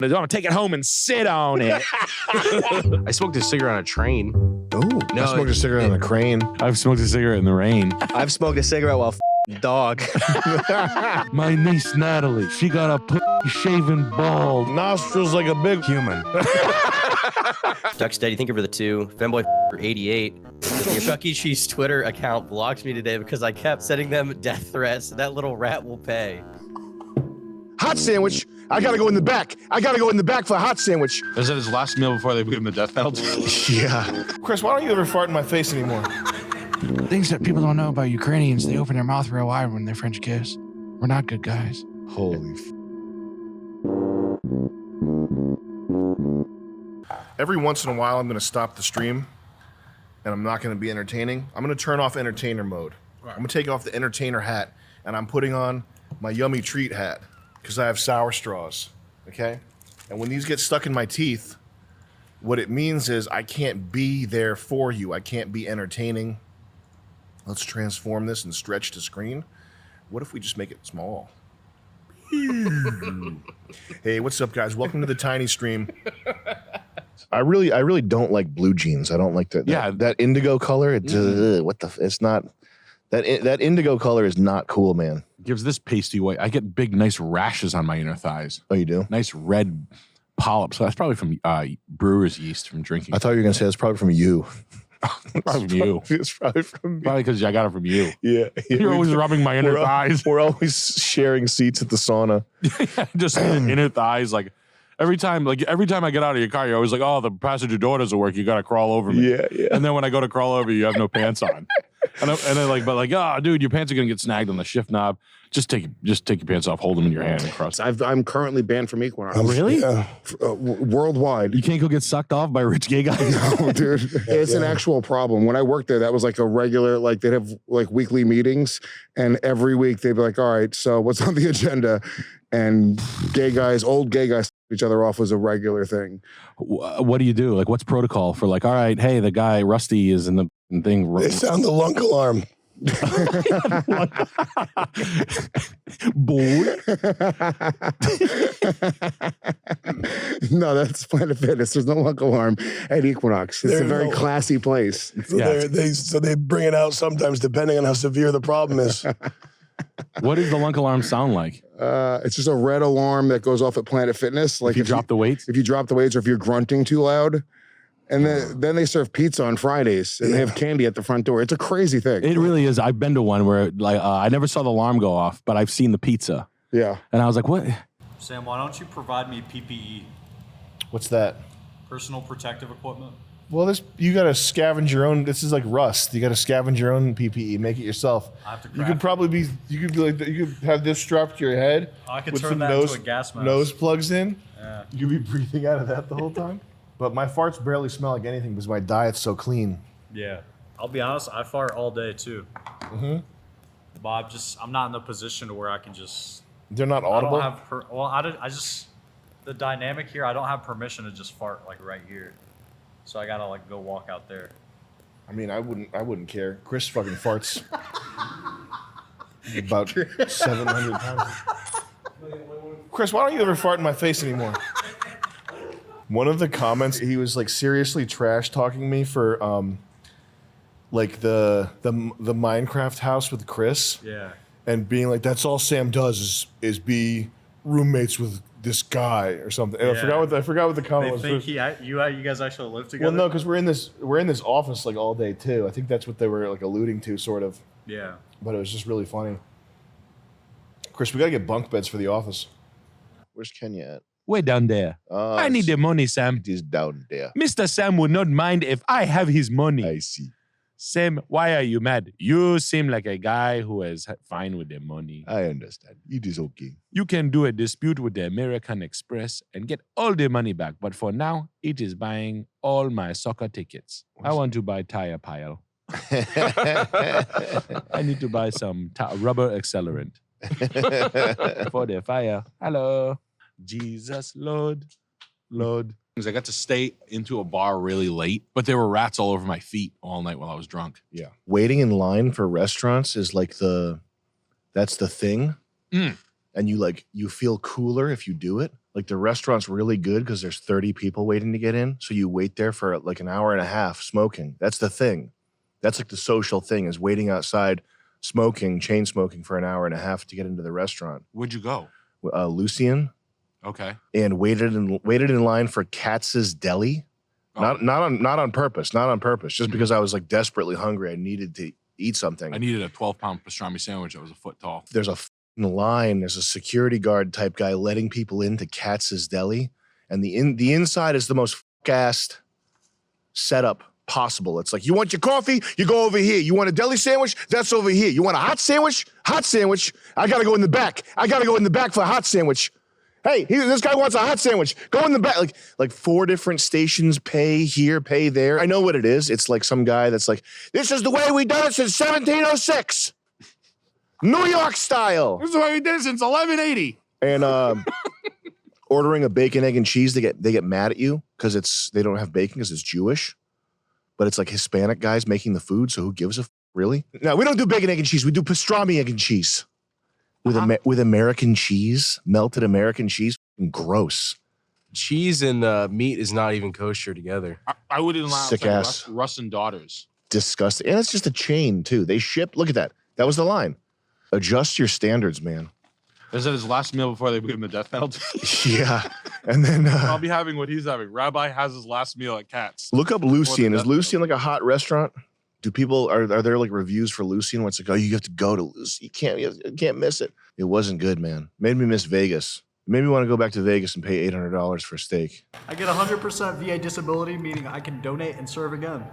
I'm gonna take it home and sit on it. I smoked a cigarette on a train. Oh, no, I smoked a cigarette on a crane. I've smoked a cigarette in the rain. I've smoked a cigarette while dog. My niece Natalie, she got a shaven bald. Nostrils like a big human. Duck Steady, thank you for the 2. Fanboy for 88. Your Chuck E. Cheese Twitter account blocked me today because I kept sending them death threats. That little rat will pay. Hot sandwich. I gotta go in the back. I gotta go in the back for a hot sandwich. Is that his last meal before they give him the death penalty? Yeah. Chris, why don't you ever fart in my face anymore? Things that people don't know about Ukrainians, they open their mouth real wide when they French kiss. We're not good guys. Holy Every once in a while, I'm gonna stop the stream and I'm not gonna be entertaining. I'm gonna turn off entertainer mode. I'm gonna take off the entertainer hat and I'm putting on my yummy treat hat because I have sour straws, okay? And when these get stuck in my teeth, what it means is I can't be there for you. I can't be entertaining. Let's transform this and stretch the screen. What if we just make it small? Hey, what's up, guys? Welcome to the tiny stream. I really don't like blue jeans. I don't like that. Yeah, that indigo color. It's it's not that indigo color is not cool, man. Gives this pasty white. I get big, nice rashes on my inner thighs. Oh, you do? Nice red polyps. That's probably from brewer's yeast from drinking. I thought you were gonna say it's probably from you. Probably from you. It's probably from me. Probably because I got it from you. Yeah. You're always rubbing my inner thighs. We're always sharing seats at the sauna. Just inner thighs. Like every time I get out of your car, you're always like, oh, the passenger door doesn't work. You got to crawl over me. Yeah, yeah. And then when I go to crawl over you, have no pants on. And then oh, dude, your pants are going to get snagged on the shift knob. Just take your pants off, hold them in your hand and cross. I'm currently banned from Equinox. Really? Worldwide. You can't go get sucked off by rich gay guys? No, dude. It's an actual problem. When I worked there, that was like a regular, like they'd have like weekly meetings and every week they'd be like, all right, so what's on the agenda? And old gay guys each other off was a regular thing. What do you do? Like, what's protocol for like, all right, hey, the guy Rusty is in the thing. They sound the lunk alarm. Boy. No, that's Planet Fitness. There's no Lunk Alarm at Equinox. It's a very classy place. So they bring it out sometimes depending on how severe the problem is. What does the Lunk Alarm sound like? It's just a red alarm that goes off at Planet Fitness. Like if you drop the weights? If you drop the weights or if you're grunting too loud. And then they serve pizza on Fridays, and they have candy at the front door. It's a crazy thing. It really is. I've been to one where like I never saw the alarm go off, but I've seen the pizza. Yeah. And I was like, what? Sam, why don't you provide me PPE? What's that? Personal protective equipment. Well, you got to scavenge your own. This is like Rust. You got to scavenge your own PPE. Make it yourself. I have to. You could probably be. You could be like. You could have this strapped to your head. I could with turn some that into a gas mask. Nose plugs in. Yeah. You could be breathing out of that the whole time. But my farts barely smell like anything because my diet's so clean. Yeah. I'll be honest. I fart all day too. Mm-hmm. But I'm not in the position to where I can just. They're not audible. I don't have. The dynamic here. I don't have permission to just fart like right here. So I gotta like go walk out there. I mean, I wouldn't care. Chris fucking farts about 700 times. Chris, why don't you ever fart in my face anymore? One of the comments, he was like seriously trash talking me for like the Minecraft house with Chris. Yeah. And being like, that's all Sam does is be roommates with this guy or something. And Yeah. I forgot what the comment was. They think you guys actually live together? Well, no, because we're in this office like all day too. I think that's what they were like alluding to, sort of. Yeah. But it was just really funny. Chris, we gotta get bunk beds for the office. Where's Kenya at? Way down there. I need the money, Sam. It is down there. Mr. Sam would not mind if I have his money. I see. Sam, why are you mad? You seem like a guy who is fine with the money. I understand. It is okay. You can do a dispute with the American Express and get all the money back. But for now, it is buying all my soccer tickets. I want to buy tire pile. I need to buy some rubber accelerant for the fire. Hello. Jesus, Lord. I got to stay into a bar really late, but there were rats all over my feet all night while I was drunk. Yeah. Waiting in line for restaurants is like that's the thing. Mm. And you feel cooler if you do it. Like the restaurant's really good because there's 30 people waiting to get in. So you wait there for like an hour and a half smoking. That's the thing. That's like the social thing is waiting outside smoking, chain smoking for an hour and a half to get into the restaurant. Where'd you go? Lucian. Okay. And waited in line for Katz's Deli. Oh. Not on purpose. Just because I was like desperately hungry. I needed to eat something. I needed a 12-pound pastrami sandwich that was a foot tall. There's a line. There's a security guard type guy letting people into Katz's Deli, and the inside is the most ass setup possible. It's like, you want your coffee? You go over here. You want a deli sandwich? That's over here. You want a hot sandwich? Hot sandwich. I gotta go in the back. For a hot sandwich. Hey, this guy wants a hot sandwich. Go in the back. Like 4 different stations, pay here, pay there. I know what it is. It's like some guy that's like, this is the way we done it since 1706. New York style. This is the way we did it since 1180. And ordering a bacon, egg, and cheese, they get mad at you because they don't have bacon because it's Jewish. But it's like Hispanic guys making the food, so who gives a really? No, we don't do bacon, egg, and cheese. We do pastrami, egg, and cheese. With American cheese, melted American cheese. Gross. Cheese and meat is not even kosher together. I wouldn't allow Sick ass. Russ and Daughters. Disgusting. And it's just a chain, too. They ship. Look at that. That was the line. Adjust your standards, man. Is that his last meal before they give him the death penalty? Yeah. And then I'll be having what he's having. Rabbi has his last meal at Katz. Look up Lucian. Is Lucian like a hot restaurant? Do people are there like reviews for Lucian? What's like, oh, you have to go to Lucian. You can't miss it. It wasn't good, man. Made me miss Vegas. Made me want to go back to Vegas and pay $800 for a steak. I get 100% VA disability, meaning I can donate and serve again.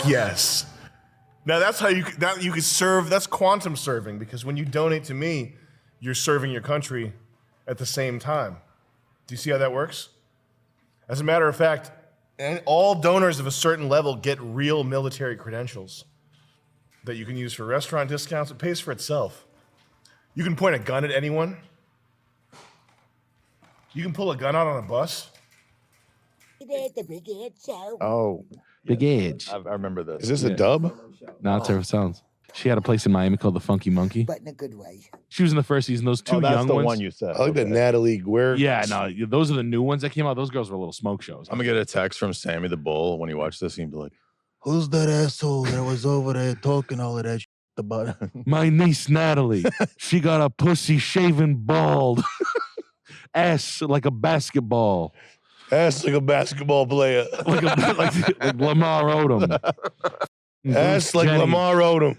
Yes. Now that's how you can serve. That's quantum serving, because when you donate to me, you're serving your country at the same time. Do you see how that works? As a matter of fact, all donors of a certain level get real military credentials that you can use for restaurant discounts. It pays for itself. You can point a gun at anyone. You can pull a gun out on a bus. Oh, Big Edge. I remember this. Is this a dub? No, it's her sounds. She had a place in Miami called the Funky Monkey. But in a good way. She was in the first season. Those two that's young the ones. one you said. I like that Natalie Guerre. Yeah, no, those are the new ones that came out. Those girls were little smoke shows. I'm gonna get a text from Sammy the Bull when you watch this. He'd be like, "Who's that asshole that was over there talking all of that shit about?" My niece Natalie. She got a pussy shaven bald. Ass like a basketball. Ass like a basketball player. like Lamar Odom. Ass like Jennings. Lamar Odom.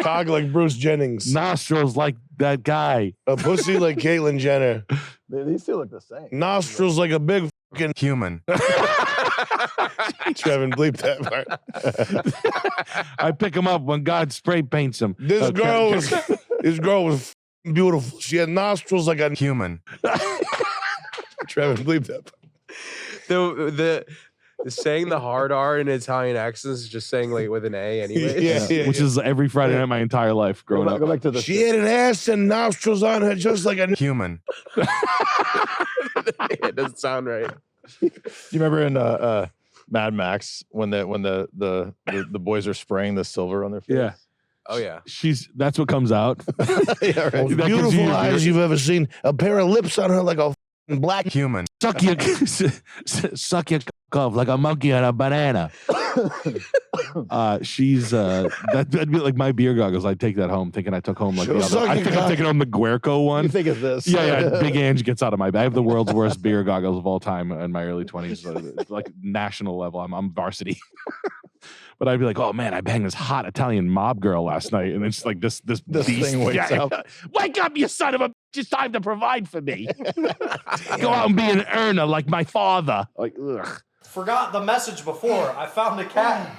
Cock like Bruce Jennings. Nostrils like that guy. A pussy like Caitlyn Jenner. These two look the same. Nostrils like a big fucking Human. Trevin, bleep that part. I pick him up when God spray paints him. This girl was beautiful. She had nostrils like a Human. Trevin, bleep that part. The saying the hard R in Italian accents is just saying like with an A anyway. Yeah. Which is every Friday night my entire life growing up. Go back to the She had an ass and nostrils on her just like a Human. It doesn't sound right. You remember in Mad Max when the boys are spraying the silver on their face? Yeah. Oh yeah. That's what comes out. Yeah, right. That gives beautiful you- eyes you've ever seen. A pair of lips on her like a fucking black. Human. Suck your cough like a monkey on a banana. She's that'd be like my beer goggles. I'd take that home thinking I took home like the other. I think I'm taking home the 𝐷𝗵𝗹𝗶 one. You think of this? Yeah. Big Ange gets out of my bag. I have the world's worst beer goggles of all time in my early 20s, like national level. I'm varsity. But I'd be like, oh man, I banged this hot Italian mob girl last night, and it's like this beast. thing wakes up. Wake up, you son of a! It's time to provide for me. Go out and be an earner like my father. Like, ugh. Forgot the message before. I found a cat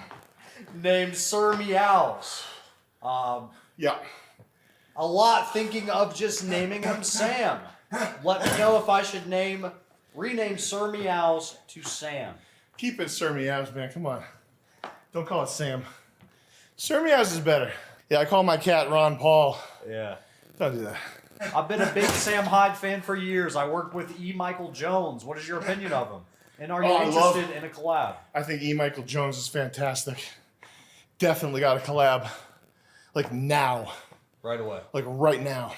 named Sir Meows. Yeah. A lot thinking of just naming him Sam. Let me know if I should rename Sir Meows to Sam. Keep it Sir Meows, man. Come on. Don't call it Sam. Sir Meows is better. Yeah, I call my cat Ron Paul. Yeah. Don't do that. I've been a big Sam Hyde fan for years. I worked with E. Michael Jones. What is your opinion of him? And are you interested in a collab? I think E. Michael Jones is fantastic. Definitely got a collab. Like now. Right away. Like right now.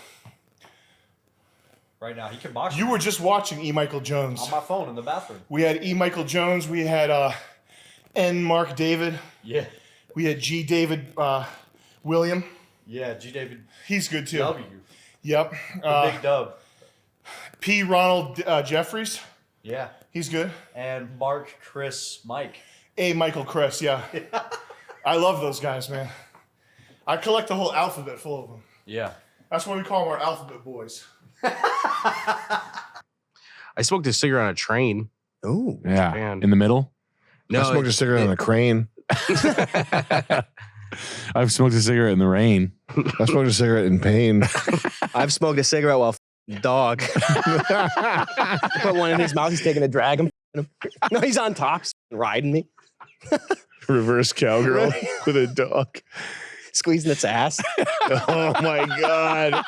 right now. He can box You were just watching E. Michael Jones. on my phone in the bathroom. We had E. Michael Jones. We had N. Mark David. Yeah. We had G. David William. Yeah, G. David He's good too. W. Yep. Big dub. P. Ronald Jeffries. Yeah. He's good. And Mark, Chris, Mike. A. Michael Chris. Yeah. I love those guys, man. I collect the whole alphabet full of them. Yeah. That's why we call them our alphabet boys. I smoked a cigarette on a train. Oh, Yeah. Japan. In the middle. No, I smoked a cigarette on a crane. I've smoked a cigarette in the rain. I smoked a cigarette in pain. I've smoked a cigarette while dog. Put one in his mouth. He's taking a drag. I'm him. No, he's on top, riding me, Reverse cowgirl with a dog. squeezing its ass Oh my god.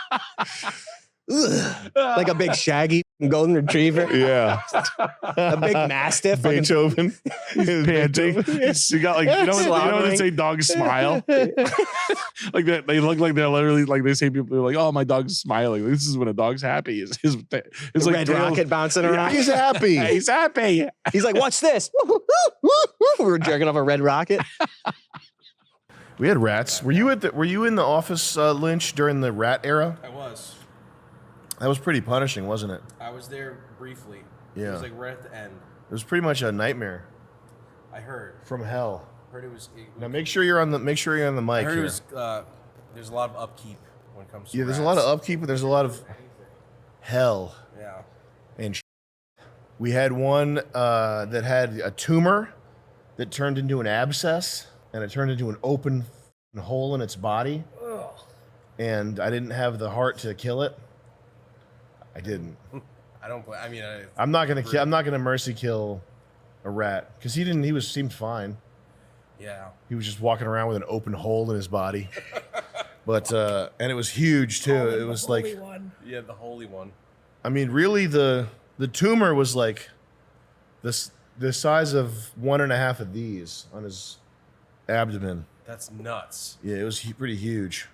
like a big shaggy golden retriever, Yeah. a big mastiff. fucking- Beethoven. Panting. You got like you know when they say dogs smile, like that. They look like they're literally like they say people are like, oh, my dog's smiling. This is when a dog's happy. It's like Red tails- rocket bouncing around. He's happy. Yeah, he's happy. He's like, "What's this?" We were jerking off a red rocket. We had rats. Were you in the office, Lynch, during the rat era? I was. That was pretty punishing, wasn't it? I was there briefly. Yeah. It was like right at the end. It was pretty much a nightmare I heard. from hell. Heard it was. Now make sure you're on the mic I heard here. it was. There's a lot of upkeep when it comes to. Yeah, there's a lot of upkeep, but there's a lot of hell Yeah. and. We had one that had a tumor that turned into an abscess, and it turned into an open hole in its body. And I didn't have the heart to kill it. I didn't. I don't. I mean, I'm not gonna mercy kill a rat because he seemed fine. yeah. He was just walking around with an open hole in his body. But and it was huge too. It was like, Yeah, the holy one. I mean, really the tumor was like the size of 1.5 of these on his abdomen. That's nuts. Yeah, it was pretty huge.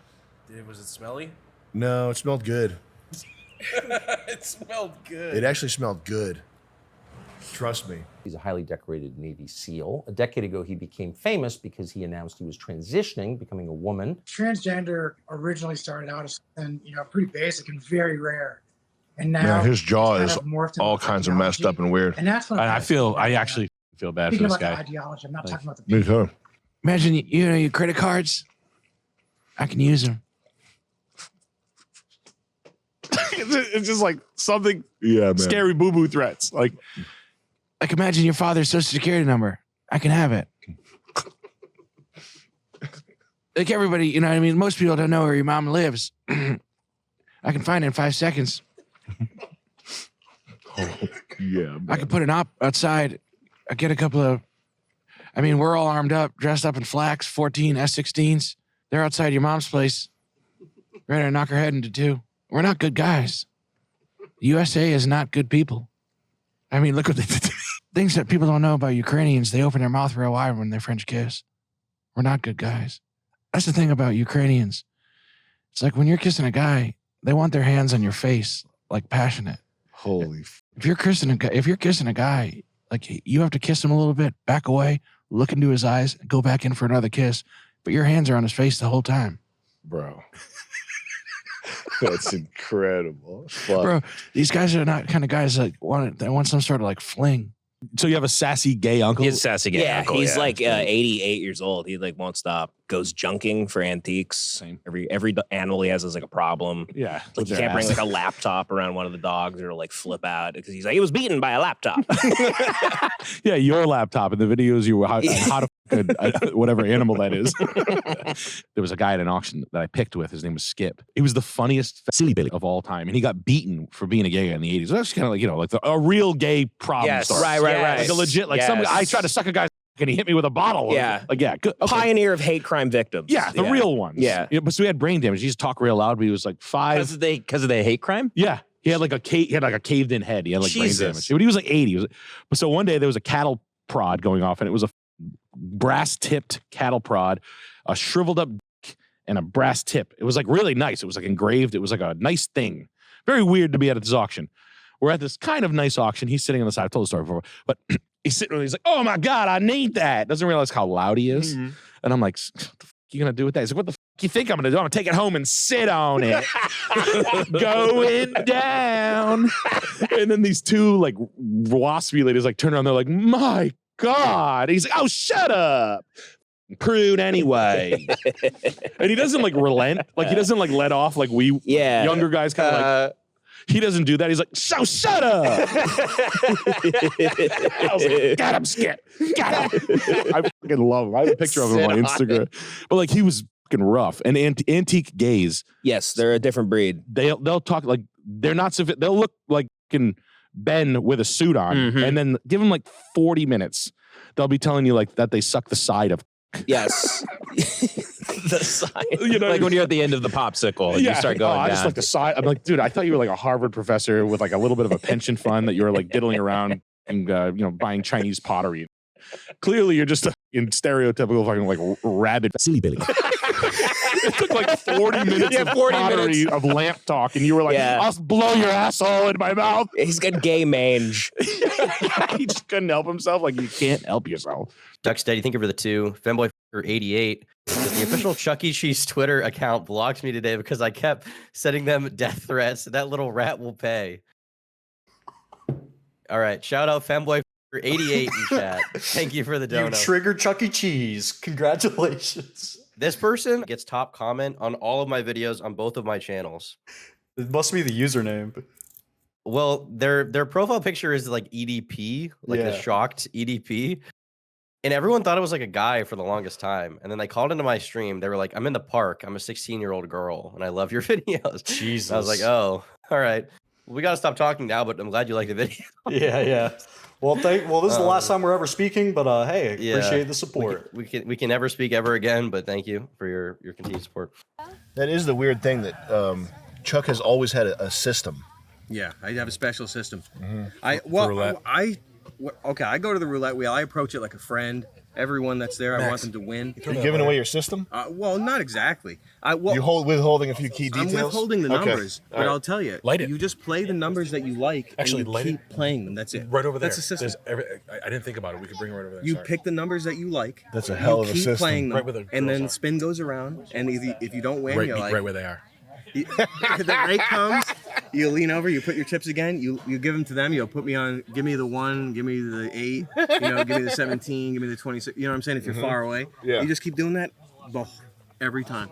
Was it smelly? No, it smelled good. It smelled good. It actually smelled good. Trust me. He's a highly decorated Navy SEAL. A decade ago, he became famous because he announced he was transitioning, becoming a woman. Transgender originally started out as something, pretty basic and very rare. And now Yeah, his jaw it's is kind of morphed into all kinds of messed up and weird. And that's what I actually feel bad for speaking this about the guy. ideology. I'm not talking about the Me people. too. Imagine your credit cards. I can use them. It's just like something Yeah, man. scary boo-boo threats. Like imagine your father's social security number. I can have it. Like everybody, you know what I mean? Most people don't know where your mom lives. I can find it in 5 seconds. Yeah. I can put an op outside. I get a couple of, we're all armed up, dressed up in flaks, 14 S-16s. They're outside your mom's place. Ready to knock her head into two. We're not good guys. The USA is not good people. Look what they did. Things that people don't know about Ukrainians, they open their mouth real wide when they French kiss. We're not good guys. That's the thing about Ukrainians. It's like when you're kissing a guy, they want their hands on your face, like passionate. Holy. If you're kissing a guy, like you have to kiss him a little bit, back away, look into his eyes, go back in for another kiss, but your hands are on his face the whole time. Bro. That's incredible. Fuck. Bro, these guys are not kind of guys that want some sort of like fling. So you have a sassy gay uncle? He's a sassy gay Yeah, uncle, he's yeah. like 88 years old. He like won't stop. Goes junking for antiques. Same. Every animal he has is like a problem. Yeah. Like you can't bring like a laptop around one of the dogs or it'll like flip out because he's like, he was beaten by a laptop. Yeah, your laptop and the videos you were how to whatever animal that is. There was a guy at an auction that I picked with. His name was Skip. He was the funniest silly billy of all time, and he got beaten for being a gay guy in the 80s. That's kind of like a real gay problem Yes, star. right. Like a legit I tried to suck a guy's and he hit me with a bottle. Yeah. Good. Okay. Pioneer of hate crime victims. Yeah, the real ones. Yeah. But so he had brain damage. He used to talk real loud, but he was like 5. Because of the hate crime? Yeah. He had like a caved in head. He had like brain Jesus. damage. But he was like 80. But so one day there was a cattle prod going off, and it was a brass tipped cattle prod, a shriveled up dick, and a brass tip. It was like really nice. It was like engraved. It was like a nice thing. Very weird to be at this auction. We're at this kind of nice auction. He's sitting on the side. I've told the story before, but he's sitting there. He's like, oh my God, I need that. Doesn't realize how loud he is. And I'm like, what the fuck you gonna do with that? He's like, what the fuck you think I'm gonna do? I'm gonna take it home and sit on it. Going down. And then these two like waspy ladies like turn around. They're like, my God. He's like, oh, shut up. Prude anyway. And he doesn't like relent. Like he doesn't like let off like we younger guys kind of like. He doesn't do that. He's like, so shut up. I was like, got him, Skip. Got him. I fucking love him. I have a picture of him on Instagram. But like he was fucking rough. And antique gays. Yes, they're a different breed. They'll talk like they're not so. They'll look like fucking Ben with a suit on, and then give them like 40 minutes. They'll be telling you like that they suck the side of. Yes. The side. You know, like when you're at the end of the popsicle and you start going down. I just like the side. I'm like, dude, I thought you were like a Harvard professor with like a little bit of a pension fund that you were like diddling around and buying Chinese pottery. Clearly, you're just in stereotypical fucking like rabid silly billy. It took like 40 minutes of 40 pottery minutes. of lamp talk, and you were like, I'll blow your asshole in my mouth. He's got gay mange. He just couldn't help himself. Like, you can't help yourself. 𝗏𝗏𝗏𝗏, thank you for the 2. 𝗵𝗏𝗏𝗏𝗏88. The official 𝗔𝐿𝐴𝐶 Twitter account blocked me today because I kept sending them death threats. That little rat will pay. All right, shout out 𝗵𝗏𝗏𝗏𝗏88 in chat. Thank you for the donut. You triggered Chuck E. Cheese. Congratulations. This person gets top comment on all of my videos on both of my channels. It must be the username. Well, their profile picture is like EDP, like a shocked EDP. And everyone thought it was like a guy for the longest time. And then they called into my stream. They were like, I'm in the park. I'm a 16-year-old girl, and I love your videos. Jesus. And I was like, oh, all right. Well, we got to stop talking now, but I'm glad you like the video. Yeah. Well, this is the last time we're ever speaking, but hey, appreciate the support. We can never speak ever again, but thank you for your continued support. That is the weird thing that Chuck has always had a system. Yeah, I have a special system. For roulette. I go to the roulette wheel. I approach it like a friend. Everyone that's there, I want them to win. You're giving away your system? Well, not exactly. You're withholding a few key details? I'm withholding the numbers, but I'll tell you. Light it. You just play the numbers that you like, Actually, and you light keep playing them. That's it. Right over there. That's a system. I didn't think about it. We could bring it right over there. You pick the numbers that you like. That's a hell of a system. Keep playing them, Right where the and then girls are. spin goes around, and if you don't win, you're like... Right where they are. The rate comes, you lean over, you put your chips again, you give them to them, you'll put me on, give me the 1, give me the 8, give me the 17, give me the 26, you know what I'm saying, if you're far away. You just keep doing that every time.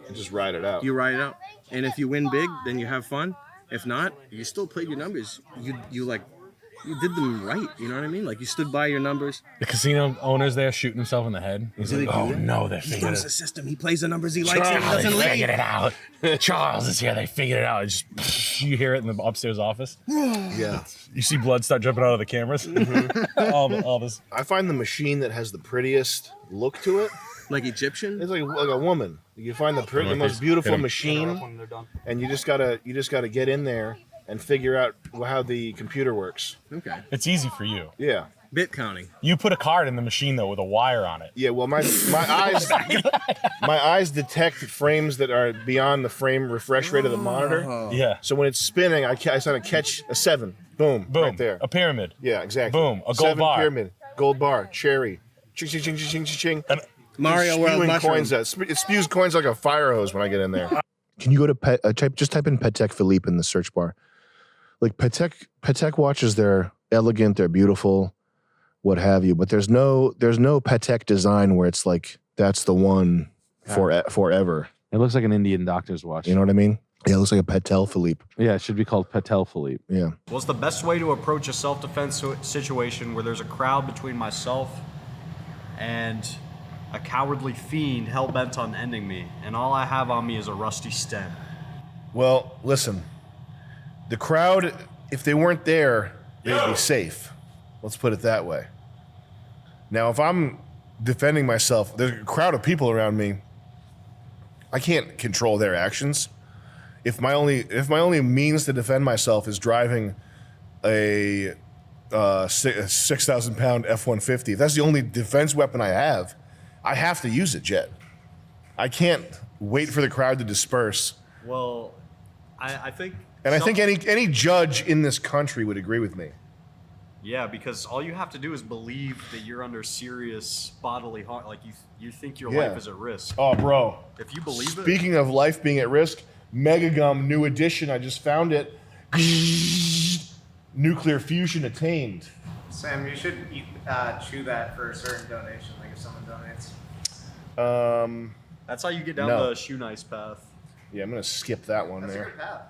You just ride it out. You ride it out. And if you win big, then you have fun. If not, you still played your numbers. You did them right, you know what I mean? Like, you stood by your numbers. The casino owner's there shooting himself in the head. He's like, oh no, they figured it out. He knows the system. He plays the numbers he likes and he doesn't They leave. figured it out. Charles is here. They figured it out. It's just, you hear it in the upstairs office. Yeah. You see blood start jumping out of the cameras. all this. I find the machine that has the prettiest look to it. Like Egyptian? It's like a woman. You find the most beautiful machine, and you just gotta get in there and figure out how the computer works. Okay. It's easy for you. Yeah. Bit counting. You put a card in the machine though with a wire on it. Yeah. Well, my eyes detect frames that are beyond the frame refresh rate of the monitor. Yeah. So when it's spinning, I sort of catch a 7. Boom. Boom. Right there. A pyramid. Yeah. Exactly. Boom. A gold 7 bar. Pyramid. Gold bar. Cherry. Ching ching ching ching ching ching. And Mario World mushroom. Coins out. It spews coins like a fire hose when I get in there. Can you go to just type in 𝗏𝗏𝗏𝗏𝗏 in the search bar? Like Patek watches, they're elegant, they're beautiful, what have you. But there's no Patek design where it's like that's the one forever. It looks like an Indian doctor's watch. You know what I mean? Yeah, it looks like a 𝗏𝗏𝗏𝗏𝗏. Yeah, it should be called 𝗏𝗏𝗏𝗏𝗏. Yeah. What's the best way to approach a self-defense situation where there's a crowd between myself and a cowardly fiend hell-bent on ending me, and all I have on me is a rusty stem? Well, listen. The crowd, if they weren't there, they'd be safe. Let's put it that way. Now, if I'm defending myself, there's a crowd of people around me. I can't control their actions. If my only means to defend myself is driving a 6,000-pound F-150, if that's the only defense weapon I have to use it, Jet. I can't wait for the crowd to disperse. Well, I think And I think any judge in this country would agree with me. Yeah, because all you have to do is believe that you're under serious bodily harm. Like you think your life is at risk. Oh, bro. If you believe it. Speaking of life being at risk, Mega Gum new edition. I just found it. Nuclear fusion attained. Sam, you should chew that for a certain donation, like if someone donates. That's how you get down No. the shoe nice path. Yeah, I'm gonna skip that one That's a there. good path.